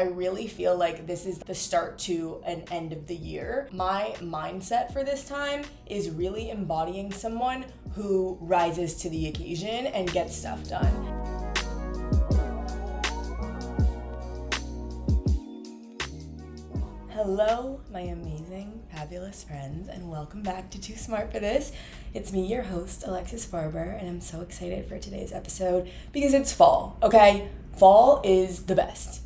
I really feel like this is the start to an end of the year. My mindset for this time is really embodying someone who rises to the occasion and gets stuff done. Hello, my amazing, fabulous friends, and welcome back to Too Smart for This. It's me, your host, Alexis Barber, and I'm so excited for today's episode because it's fall, okay? Fall is the best.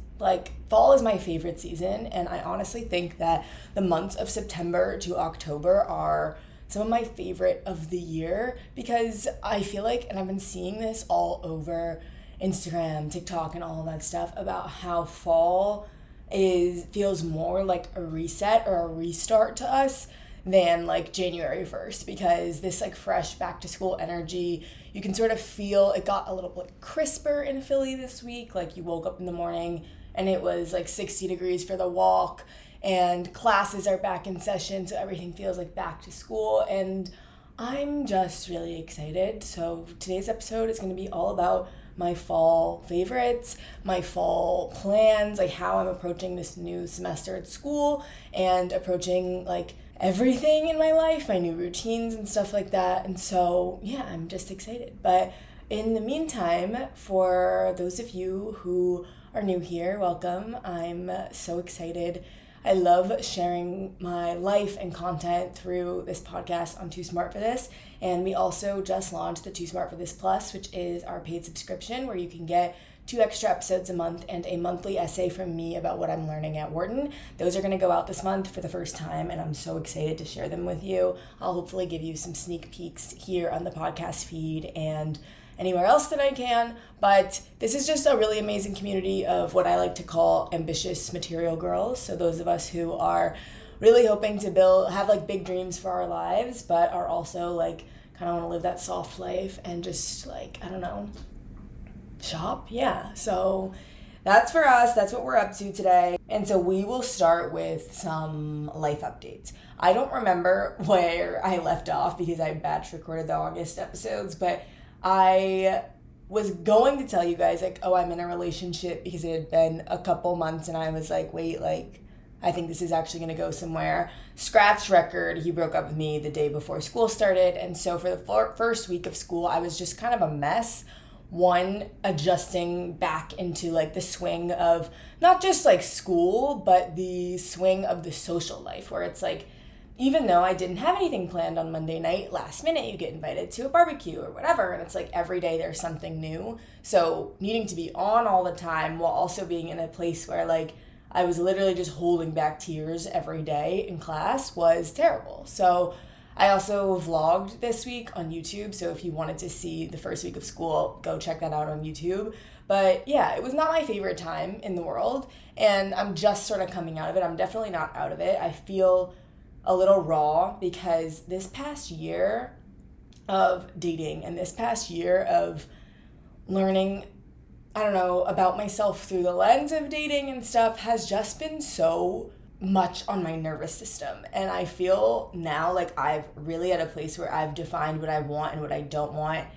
Fall is my favorite season, and I honestly think that the months of September to October are some of my favorite of the year because I feel like, and I've been seeing this all over TikTok, and all of that stuff about how fall feels more like a reset or a restart to us than January 1st, because this fresh back to school energy, you can sort of feel it got a little bit crisper in Philly this week. You woke up in the morning and it was 60 degrees for the walk, and classes are back in session, so everything feels like back to school, and I'm just really excited. So today's episode is going to be all about my fall favorites, my fall plans, how I'm approaching this new semester at school and approaching everything in my life, my new routines and stuff like that. And so, yeah, I'm just excited. But in the meantime, for those of you who are new here, welcome. I'm so excited. I love sharing my life and content through this podcast on Too Smart for This. And we also just launched the Too Smart for This Plus, which is our paid subscription where you can get 2 extra episodes a month and a monthly essay from me about what I'm learning at Wharton. Those are going to go out this month for the first time, and I'm so excited to share them with you. I'll hopefully give you some sneak peeks here on the podcast feed and anywhere else that I can, but this is just a really amazing community of what I like to call ambitious material girls. So those of us who are really hoping to have big dreams for our lives, but are also kind of want to live that soft life and just shop. Yeah, so that's for us. That's what we're up to today. And so we will start with some life updates. I don't remember where I left off because I batch recorded the August episodes, but I was going to tell you guys I'm in a relationship because it had been a couple months, and I was wait, I think this is actually going to go somewhere. Scratch record, he broke up with me the day before school started, and so for the first week of school, I was just kind of a mess. One, adjusting back into the swing of not just school, but the swing of the social life, where it's even though I didn't have anything planned on Monday night, last minute you get invited to a barbecue or whatever, and it's every day there's something new. So needing to be on all the time while also being in a place where I was literally just holding back tears every day in class was terrible. So I also vlogged this week on YouTube, so if you wanted to see the first week of school, go check that out on YouTube. But yeah, it was not my favorite time in the world, and I'm just sort of coming out of it. I'm definitely not out of it. I feel a little raw because this past year of dating and this past year of learning, about myself through the lens of dating and stuff has just been so much on my nervous system. And I feel now I've really at a place where I've defined what I want and what I don't want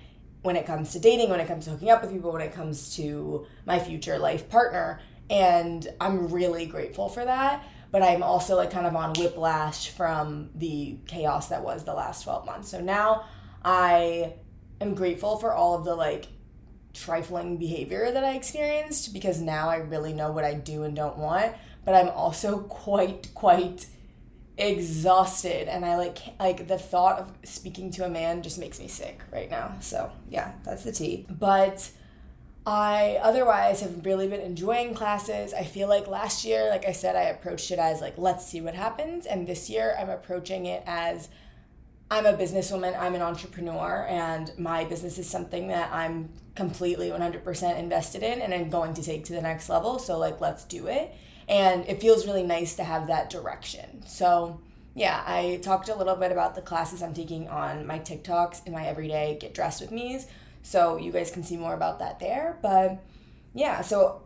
when it comes to dating, when it comes to hooking up with people, when it comes to my future life partner. And I'm really grateful for that. But I'm also kind of on whiplash from the chaos that was the last 12 months. So now I am grateful for all of the trifling behavior that I experienced, because now I really know what I do and don't want. But I'm also quite exhausted, and I the thought of speaking to a man just makes me sick right now. So yeah, that's the tea. But I otherwise have really been enjoying classes. I feel last year, I said, I approached it as let's see what happens. And this year I'm approaching it as I'm a businesswoman, I'm an entrepreneur, and my business is something that I'm completely 100% invested in and I'm going to take to the next level. So let's do it. And it feels really nice to have that direction. So yeah, I talked a little bit about the classes I'm taking on my TikToks and my everyday Get Dressed With Me's. So you guys can see more about that there. But yeah, so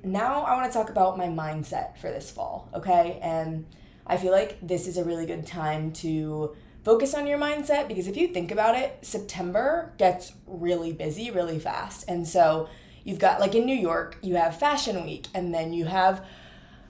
now I want to talk about my mindset for this fall, okay? And I feel this is a really good time to focus on your mindset, because if you think about it, September gets really busy really fast. And so you've got like in New York, you have Fashion Week, and then you have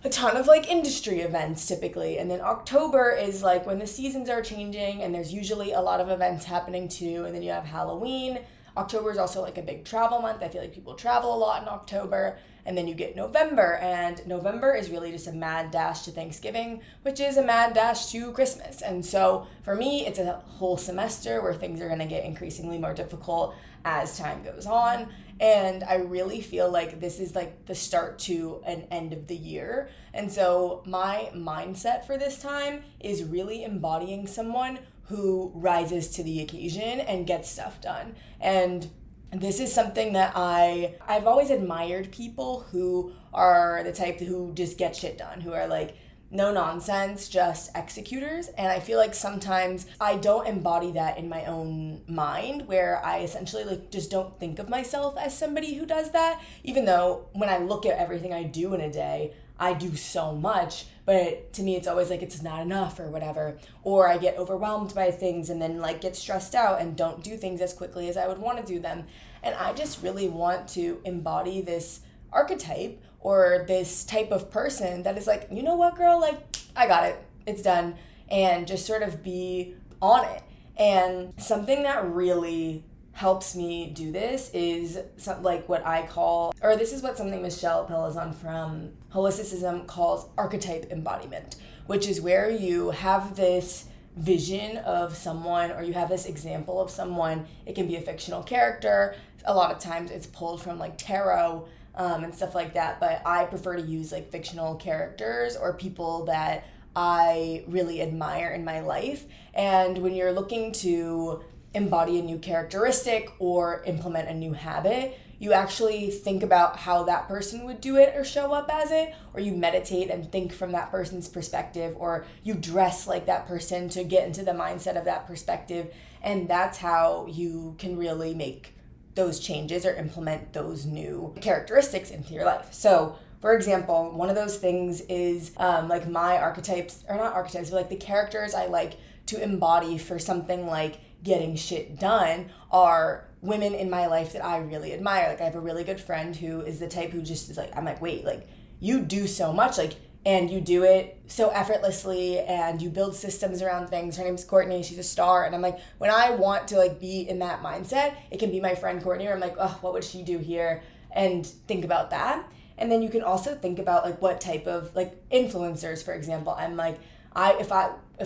a ton of like industry events typically. And then October is like when the seasons are changing and there's usually a lot of events happening too. And then you have Halloween. October is also like a big travel month. I feel like people travel a lot in October. And then you get November, and November is really just a mad dash to Thanksgiving, which is a mad dash to Christmas. And so for me, it's a whole semester where things are going to get increasingly more difficult as time goes on. And I really feel like this is like the start to an end of the year. And so my mindset for this time is really embodying someone who rises to the occasion and gets stuff done. And this is something that I've always admired people who are the type who just get shit done, who are like no nonsense, just executors. And I feel like sometimes I don't embody that in my own mind, where I essentially like just don't think of myself as somebody who does that, even though when I look at everything I do in a day, I do so much, but to me it's always like it's not enough or whatever, or I get overwhelmed by things and then like get stressed out and don't do things as quickly as I would want to do them. And I just really want to embody this archetype or this type of person that is like, you know what, girl, like I got it, it's done, and just sort of be on it. And something that really helps me do this is like what I call, or this is what something Michelle Pelizon from Holisticism calls archetype embodiment, which is where you have this vision of someone, or you have this example of someone. It can be a fictional character. A lot of times it's pulled from like tarot and stuff like that, but I prefer to use like fictional characters or people that I really admire in my life. And when you're looking to embody a new characteristic or implement a new habit, you actually think about how that person would do it or show up as it, or you meditate and think from that person's perspective, or you dress like that person to get into the mindset of that perspective. And that's how you can really make those changes or implement those new characteristics into your life. So for example, one of those things is like my archetypes, or not archetypes, but like the characters I like to embody for something like getting shit done are women in my life that I really admire. Like I have a really good friend who is the type who just is like, I'm like, wait, like you do so much, like, and you do it so effortlessly, and you build systems around things. Her name's Courtney, she's a star. And I'm like, when I want to like be in that mindset, it can be my friend Courtney, or I'm like, oh, what would she do here? And think about that. And then you can also think about like what type of like influencers, for example. I'm like, if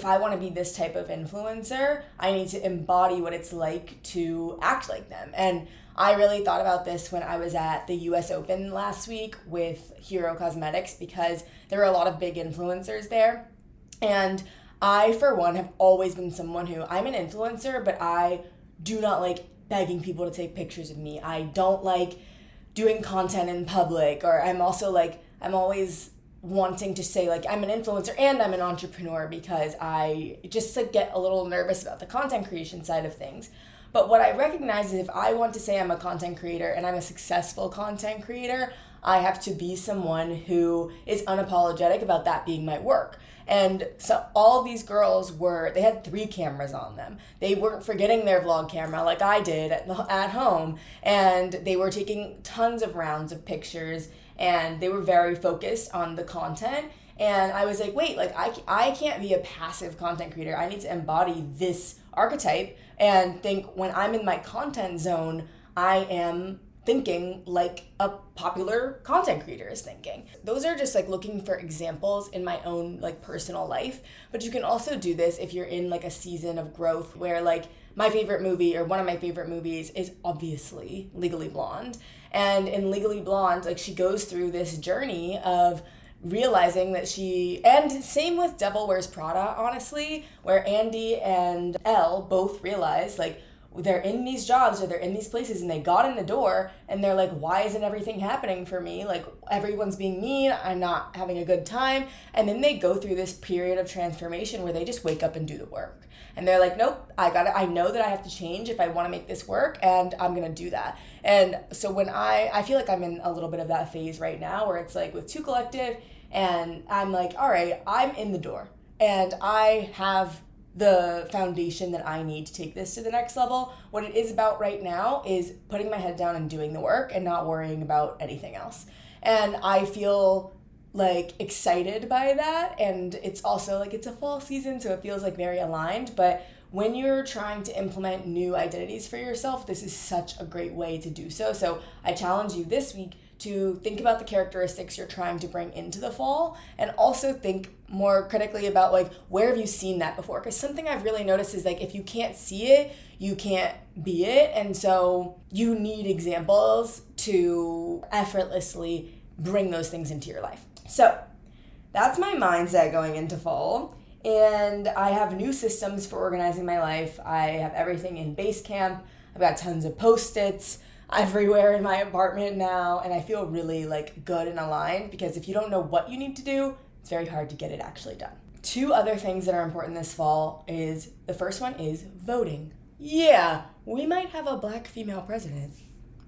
I want to be this type of influencer, I need to embody what it's like to act like them. And I really thought about this when I was at the US Open last week with Hero Cosmetics, because there were a lot of big influencers there. And I, for one, have always been someone who, I'm an influencer, but I do not like begging people to take pictures of me. I don't like doing content in public, or I'm also like, I'm always wanting to say like I'm an influencer and I'm an entrepreneur, because I just like get a little nervous about the content creation side of things. But what I recognize is if I want to say I'm a content creator and I'm a successful content creator, I have to be someone who is unapologetic about that being my work. And so all these girls they had 3 cameras on them. They weren't forgetting their vlog camera like I did at home. And they were taking tons of rounds of pictures, and they were very focused on the content. And I was like, wait, like I can't be a passive content creator. I need to embody this archetype and think when I'm in my content zone, I am thinking like a popular content creator is thinking. Those are just like looking for examples in my own like personal life. But you can also do this if you're in like a season of growth where like my favorite movie, or one of my favorite movies, is obviously Legally Blonde. And in Legally Blonde, like she goes through this journey of realizing that and same with Devil Wears Prada, honestly, where Andy and Elle both realize like they're in these jobs or they're in these places and they got in the door and they're like, why isn't everything happening for me? Like everyone's being mean, I'm not having a good time. And then they go through this period of transformation where they just wake up and do the work. And they're like, nope, I know that I have to change if I want to make this work, and I'm going to do that. And so when I feel like I'm in a little bit of that phase right now where it's like with 2 Collective, and I'm like, all right, I'm in the door and I have the foundation that I need to take this to the next level. What it is about right now is putting my head down and doing the work and not worrying about anything else. And I feel like excited by that, and it's also like it's a fall season, so it feels like very aligned. But when you're trying to implement new identities for yourself, this is such a great way to do so. So I challenge you this week to think about the characteristics you're trying to bring into the fall, and also think more critically about like, where have you seen that before? Because something I've really noticed is like, if you can't see it, you can't be it. And so you need examples to effortlessly bring those things into your life. So that's my mindset going into fall. And I have new systems for organizing my life. I have everything in Basecamp. I've got tons of Post-its everywhere in my apartment now, and I feel really like good and aligned, because if you don't know what you need to do, it's very hard to get it actually done. 2 other things that are important this fall is, the first one is voting. Yeah, we might have a Black female president.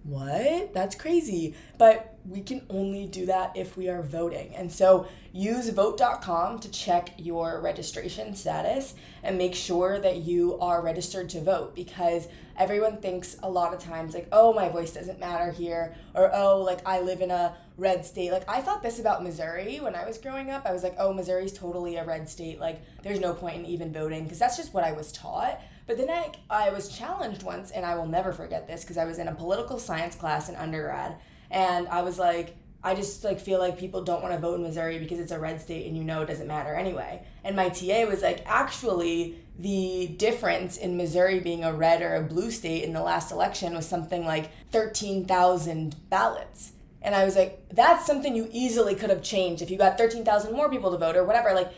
What? That's crazy. But we can only do that if we are voting. And so use vote.com to check your registration status and make sure that you are registered to vote, because everyone thinks a lot of times like, oh, my voice doesn't matter here, or oh, like I live in a red state. Like I thought this about Missouri when I was growing up. I was like, oh, Missouri's totally a red state. Like there's no point in even voting, because that's just what I was taught. But then I was challenged once, and I will never forget this, because I was in a political science class in undergrad, and I was like, I just like feel like people don't want to vote in Missouri because it's a red state and it doesn't matter anyway. And my TA was like, actually, the difference in Missouri being a red or a blue state in the last election was something like 13,000 ballots. And I was like, that's something you easily could have changed if you got 13,000 more people to vote or whatever. Like,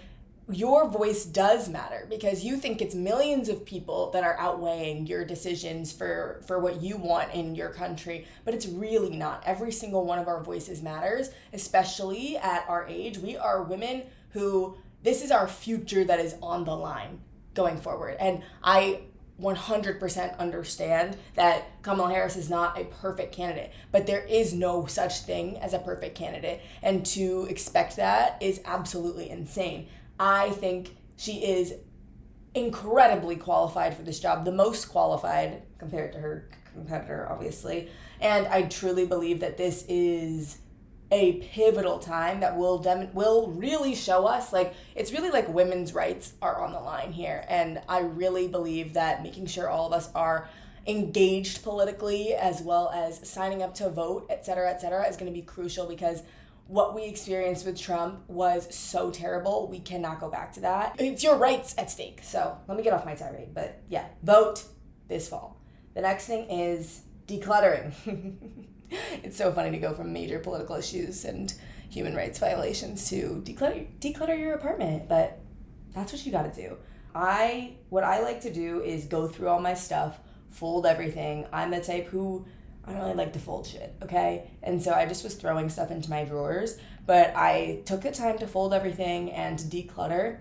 your voice does matter, because you think it's millions of people that are outweighing your decisions for what you want in your country, but it's really not. Every single one of our voices matters, especially at our age. We are women who, this is our future that is on the line going forward. And I 100% understand that Kamala Harris is not a perfect candidate, but there is no such thing as a perfect candidate. And to expect that is absolutely insane. I think she is incredibly qualified for this job, the most qualified compared to her competitor, obviously. And I truly believe that this is a pivotal time that will really show us, like, it's really like women's rights are on the line here. And I really believe that making sure all of us are engaged politically, as well as signing up to vote, et cetera, is going to be crucial, because what we experienced with Trump was so terrible. We cannot go back to that. It's your rights at stake. So let me get off my tirade. But yeah, vote this fall. The next thing is decluttering. It's so funny to go from major political issues and human rights violations to declutter your apartment. But that's what you got to do. What I like to do is go through all my stuff, fold everything. I'm the type who, I don't really like to fold shit, okay? And so I just was throwing stuff into my drawers, but I took the time to fold everything and to declutter,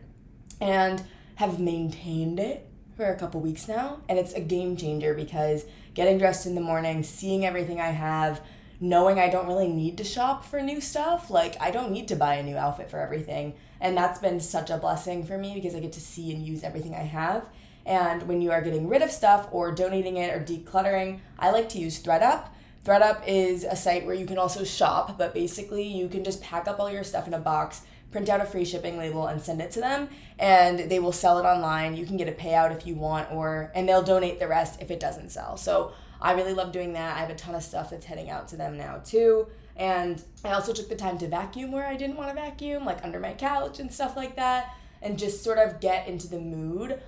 and have maintained it for a couple weeks now. And it's a game changer, because getting dressed in the morning, seeing everything I have, knowing I don't really need to shop for new stuff, like I don't need to buy a new outfit for everything. And that's been such a blessing for me, because I get to see and use everything I have. And when you are getting rid of stuff or donating it or decluttering, I like to use ThreadUp. ThreadUp is a site where you can also shop, but basically you can just pack up all your stuff in a box, print out a free shipping label, and send it to them, and they will sell it online. You can get a payout if you want, and they'll donate the rest if it doesn't sell. So I really love doing that. I have a ton of stuff that's heading out to them now too. And I also took the time to vacuum where I didn't want to vacuum, like under my couch and stuff like that, and just sort of get into the mood.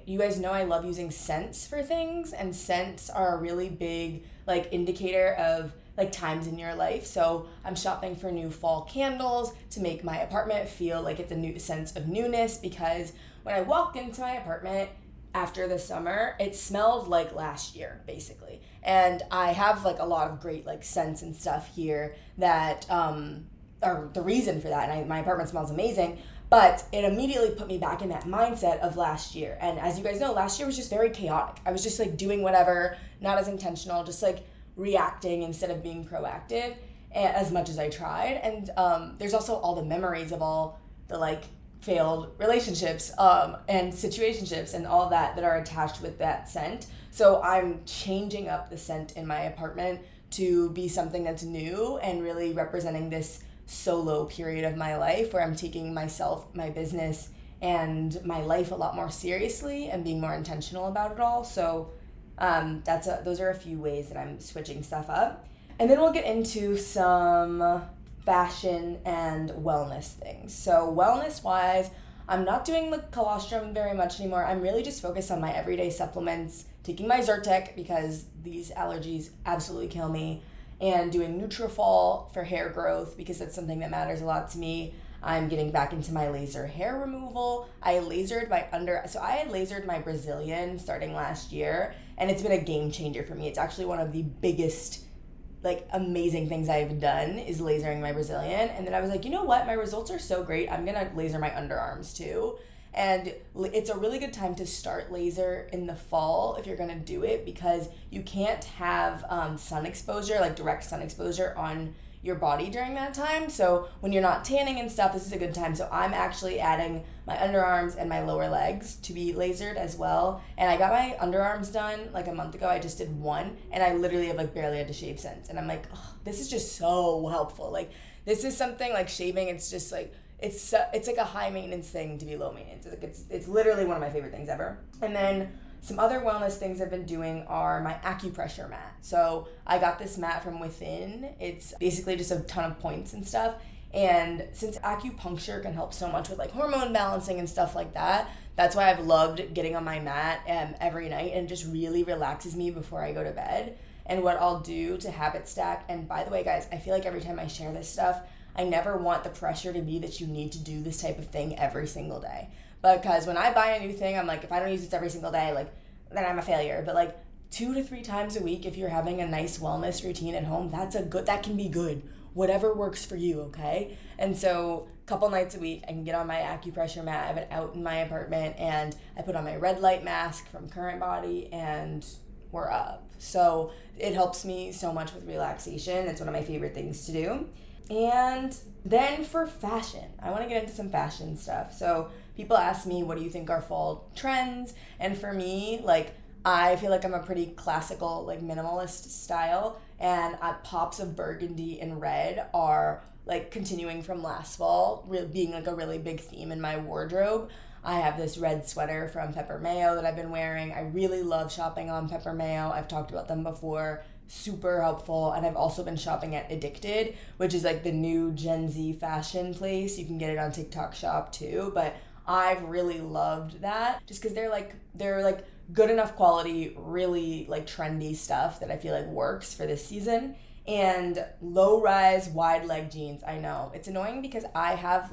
You guys know I love using scents for things, and scents are a really big like indicator of like times in your life. So I'm shopping for new fall candles to make my apartment feel like it's a new sense of newness, because when I walked into my apartment after the summer, it smelled like last year, basically. And I have like a lot of great like scents and stuff here that are the reason for that. And my apartment smells amazing. But it immediately put me back in that mindset of last year. And as you guys know, last year was just very chaotic. I was just like doing whatever, not as intentional, just like reacting instead of being proactive as much as I tried. And there's also all the memories of all the like failed relationships and situationships and all that are attached with that scent. So I'm changing up the scent in my apartment to be something that's new and really representing this solo period of my life where I'm taking myself, my business, and my life a lot more seriously and being more intentional about it all. So those are a few ways that I'm switching stuff up. And then we'll get into some fashion and wellness things. So wellness-wise, I'm not doing the colostrum very much anymore. I'm really just focused on my everyday supplements, taking my Zyrtec because these allergies absolutely kill me, and doing Nutrafol for hair growth because that's something that matters a lot to me. I'm getting back into my laser hair removal. I had lasered my Brazilian starting last year, and it's been a game changer for me. It's actually one of the biggest amazing things I've done is lasering my Brazilian. And then I was like, you know what? My results are so great. I'm going to laser my underarms too. And it's a really good time to start laser in the fall if you're going to do it, because you can't have sun exposure, direct sun exposure on your body during that time. So when you're not tanning and stuff, this is a good time. So I'm actually adding my underarms and my lower legs to be lasered as well. And I got my underarms done a month ago. I just did one, and I literally have barely had to shave since. And I'm like, oh, this is just so helpful. This is something shaving. It's just it's a high maintenance thing to be low maintenance. It's literally one of my favorite things ever. And then some other wellness things I've been doing are my acupressure mat. So I got this mat from Within. It's basically just a ton of points and stuff. And since acupuncture can help so much with hormone balancing and stuff like that, that's why I've loved getting on my mat every night, and it just really relaxes me before I go to bed. And what I'll do to habit stack, and by the way, guys, I feel like every time I share this stuff, I never want the pressure to be that you need to do this type of thing every single day. Because when I buy a new thing, I'm like, if I don't use this every single day, then I'm a failure. But 2 to 3 times a week, if you're having a nice wellness routine at home, that can be good. Whatever works for you, okay? And so a couple nights a week, I can get on my acupressure mat. I have it out in my apartment, and I put on my red light mask from Current Body, and we're up. So it helps me so much with relaxation. It's one of my favorite things to do. And then for fashion, I want to get into some fashion stuff. So people ask me, what do you think are fall trends? And for me, I feel like I'm a pretty classical, minimalist style, and pops of burgundy and red are continuing from last fall, being a really big theme in my wardrobe. I have this red sweater from Pepper Mayo that I've been wearing. I really love shopping on Pepper Mayo. I've talked about them before. Super helpful. And I've also been shopping at Addicted, which is the new Gen Z fashion place. You can get it on TikTok Shop too, but I've really loved that just because they're good enough quality, really trendy stuff that I feel works for this season. And low rise wide leg jeans. I know it's annoying because I have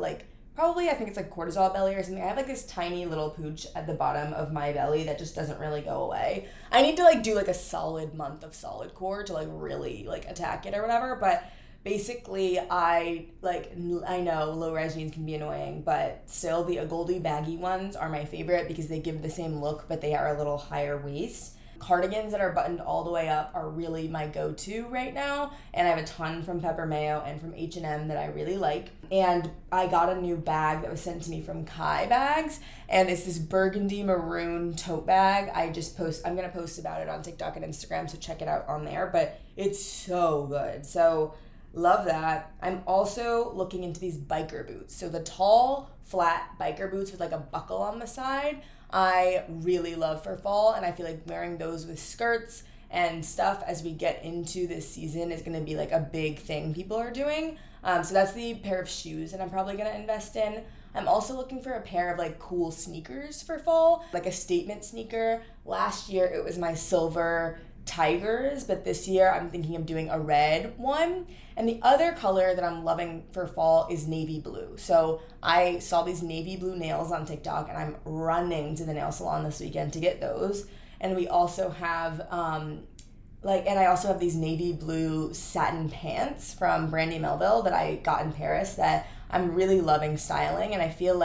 probably, I think it's cortisol belly or something. I have this tiny little pooch at the bottom of my belly that just doesn't really go away. I need to do a solid month of solid core to really attack it or whatever. But basically, I know low-rise jeans can be annoying, but still the Goldie baggy ones are my favorite because they give the same look, but they are a little higher waist. Cardigans that are buttoned all the way up are really my go-to right now, and I have a ton from Pepper Mayo and from H&M that I really like. And I got a new bag that was sent to me from Kai Bags, and it's this burgundy maroon tote bag. I'm gonna post about it on TikTok and Instagram, so check it out on there, but it's so good. So love that. I'm also looking into these biker boots. So the tall, flat biker boots with a buckle on the side, I really love for fall, and I feel wearing those with skirts and stuff as we get into this season is going to be a big thing people are doing. So that's the pair of shoes that I'm probably going to invest in. I'm also looking for a pair of cool sneakers for fall, a statement sneaker. Last year it was my silver tigers, but this year I'm thinking of doing a red one. And the other color that I'm loving for fall is navy blue. So I saw these navy blue nails on TikTok, and I'm running to the nail salon this weekend to get those. And we also have and I also have these navy blue satin pants from Brandy Melville that I got in Paris that I'm really loving styling. And I feel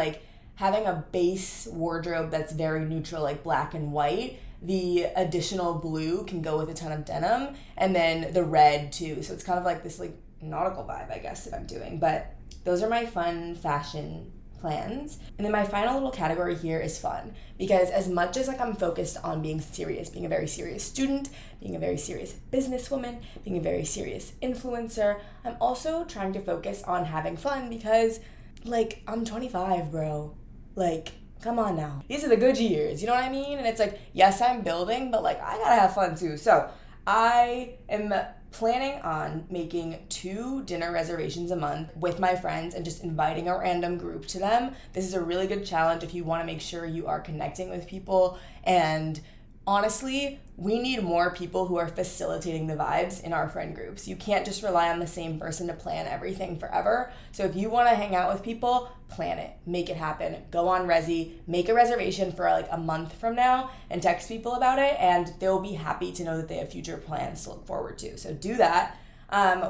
having a base wardrobe that's very neutral, black and white, the additional blue can go with a ton of denim, and then the red too. So it's kind of this nautical vibe, I guess, that I'm doing. But those are my fun fashion plans. And then my final little category here is fun, because as much as like I'm focused on being serious, being a very serious student, being a very serious businesswoman, being a very serious influencer, I'm also trying to focus on having fun because like I'm 25, bro. Like, come on now. These are the good years, you know what I mean? And it's like, yes, I'm building, but like I gotta have fun too. So I am planning on making 2 dinner reservations a month with my friends and just inviting a random group to them. This is a really good challenge if you want to make sure you are connecting with people. And honestly, we need more people who are facilitating the vibes in our friend groups. You can't just rely on the same person to plan everything forever. So if you want to hang out with people, plan it, make it happen. Go on Resi, make a reservation for like a month from now and text people about it, and they'll be happy to know that they have future plans to look forward to. So do that.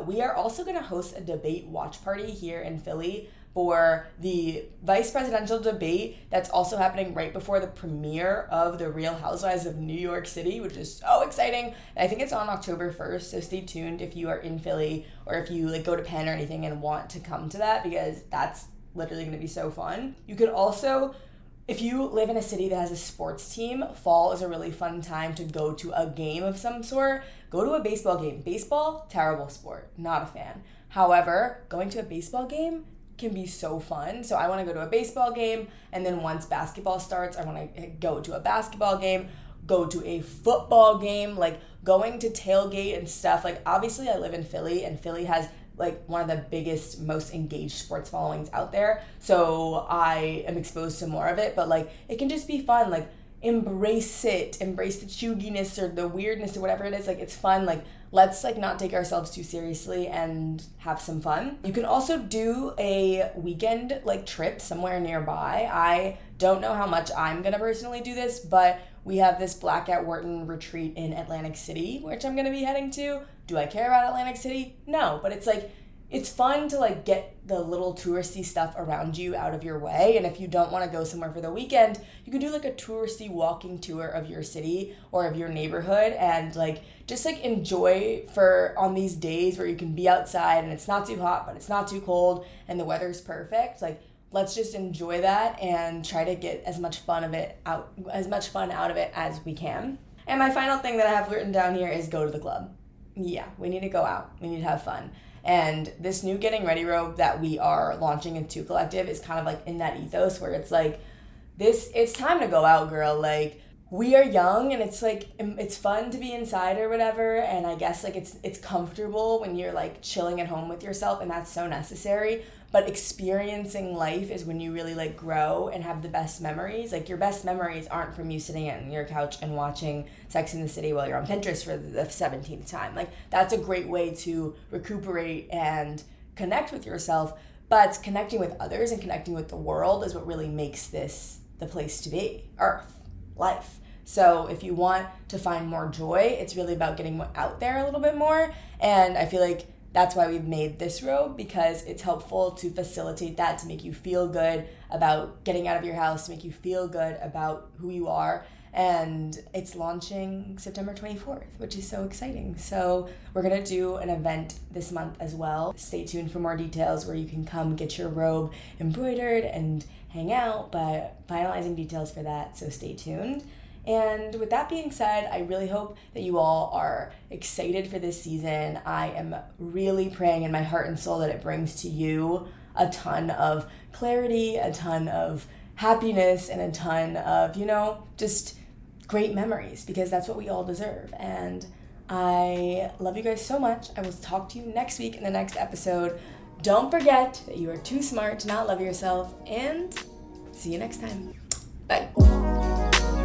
We are also going to host a debate watch party here in Philly for the vice presidential debate that's also happening right before the premiere of The Real Housewives of New York City, which is so exciting. And I think it's on October 1st, so stay tuned if you are in Philly or if you like go to Penn or anything and want to come to that, because that's literally going to be so fun. You could also, if you live in a city that has a sports team, fall is a really fun time to go to a game of some sort. Go to a baseball game. Baseball, terrible sport, not a fan. However, going to a baseball game can be so fun. So I want to go to a baseball game, and then once basketball starts, I want to go to a basketball game, go to a football game, like going to tailgate and stuff. Like obviously I live in Philly, and Philly has like one of the biggest, most engaged sports followings out there. So I am exposed to more of it, but like it can just be fun. Like embrace it, embrace the chugginess or the weirdness or whatever it is. Like it's fun. Like let's like not take ourselves too seriously and have some fun. You can also do a weekend like trip somewhere nearby. I don't know how much I'm gonna personally do this, but we have this Black at Wharton retreat in Atlantic City, which I'm gonna be heading to. Do I care about Atlantic City? No, but it's like, it's fun to like get the little touristy stuff around you out of your way. And if you don't want to go somewhere for the weekend, you could do like a touristy walking tour of your city or of your neighborhood, and like just like enjoy for on these days where you can be outside and it's not too hot, but it's not too cold and the weather's perfect. Like let's just enjoy that and try to get as much fun out of it as we can. And my final thing that I have written down here is go to the club. Yeah, we need to go out. We need to have fun. And this new Getting Ready robe that we are launching in 2 Collective is kind of like in that ethos where it's like, it's time to go out, girl. Like, we are young and it's like, it's fun to be inside or whatever. And I guess like it's comfortable when you're like chilling at home with yourself, and that's so necessary. But experiencing life is when you really like grow and have the best memories. Like your best memories aren't from you sitting on your couch and watching Sex and the City while you're on Pinterest for the 17th time. Like that's a great way to recuperate and connect with yourself. But connecting with others and connecting with the world is what really makes this the place to be. Earth, life. So if you want to find more joy, it's really about getting out there a little bit more. And I feel like that's why we've made this robe, because it's helpful to facilitate that, to make you feel good about getting out of your house, to make you feel good about who you are. And it's launching September 24th, which is so exciting. So we're going to do an event this month as well. Stay tuned for more details where you can come get your robe embroidered and hang out, but finalizing details for that, so stay tuned. And with that being said, I really hope that you all are excited for this season. I am really praying in my heart and soul that it brings to you a ton of clarity, a ton of happiness, and a ton of, just great memories, because that's what we all deserve. And I love you guys so much. I will talk to you next week in the next episode. Don't forget that you are too smart to not love yourself, and see you next time. Bye.